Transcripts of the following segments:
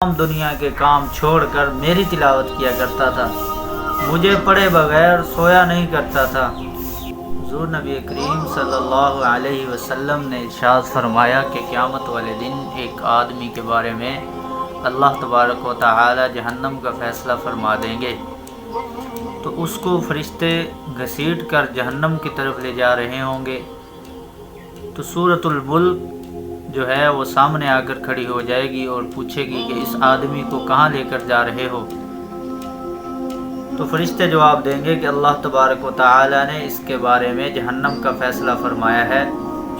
تمام دنیا کے کام چھوڑ کر میری تلاوت کیا کرتا تھا، مجھے پڑھے بغیر سویا نہیں کرتا تھا۔ حضور نبی کریم صلی اللہ علیہ وسلم نے ارشاد فرمایا کہ قیامت والے دن ایک آدمی کے بارے میں اللہ تبارک و تعالی جہنم کا فیصلہ فرما دیں گے، تو اس کو فرشتے گھسیٹ کر جہنم کی طرف لے جا رہے ہوں گے، تو سورۃ الملک جو ہے وہ سامنے آ کر کھڑی ہو جائے گی اور پوچھے گی کہ اس آدمی کو کہاں لے کر جا رہے ہو؟ تو فرشتے جواب دیں گے کہ اللہ تبارک و تعالی نے اس کے بارے میں جہنم کا فیصلہ فرمایا ہے،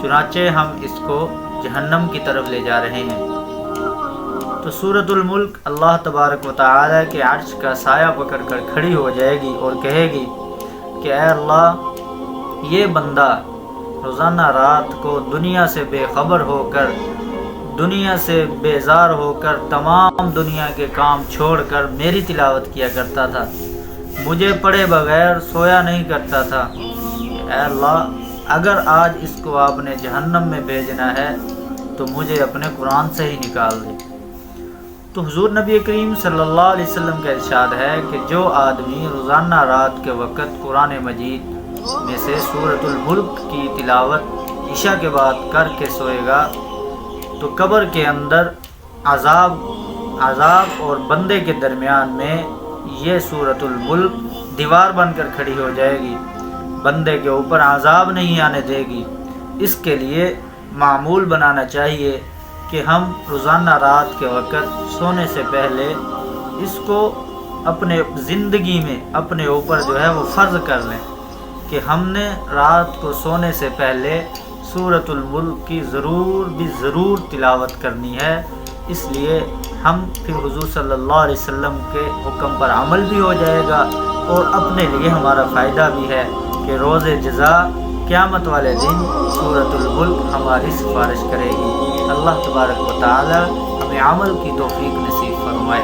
چنانچہ ہم اس کو جہنم کی طرف لے جا رہے ہیں۔ تو سورۃ الملک اللہ تبارک و تعالی کے عرش کا سایہ پکڑ کر کھڑی ہو جائے گی اور کہے گی کہ اے اللہ، یہ بندہ روزانہ رات کو دنیا سے بے خبر ہو کر، دنیا سے بیزار ہو کر، تمام دنیا کے کام چھوڑ کر میری تلاوت کیا کرتا تھا، مجھے پڑھے بغیر سویا نہیں کرتا تھا۔ اے اللہ، اگر آج اس کو آپ نے جہنم میں بھیجنا ہے تو مجھے اپنے قرآن سے ہی نکال دے۔ تو حضور نبی کریم صلی اللہ علیہ وسلم کا ارشاد ہے کہ جو آدمی روزانہ رات کے وقت قرآن مجید میں سے سورۃ الملک کی تلاوت عشاء کے بعد کر کے سوئے گا تو قبر کے اندر عذاب اور بندے کے درمیان میں یہ سورۃ الملک دیوار بن کر کھڑی ہو جائے گی، بندے کے اوپر عذاب نہیں آنے دے گی۔ اس کے لیے معمول بنانا چاہیے کہ ہم روزانہ رات کے وقت سونے سے پہلے اس کو اپنے زندگی میں اپنے اوپر جو ہے وہ فرض کر لیں کہ ہم نے رات کو سونے سے پہلے سورۃ الملک کی ضرور تلاوت کرنی ہے۔ اس لیے ہم پھر حضور صلی اللہ علیہ وسلم کے حکم پر عمل بھی ہو جائے گا اور اپنے لیے ہمارا فائدہ بھی ہے کہ روز جزا قیامت والے دن سورۃ الملک ہماری سفارش کرے گی۔ اللہ تبارک و تعالی ہمیں عمل کی توفیق نصیب فرمائے۔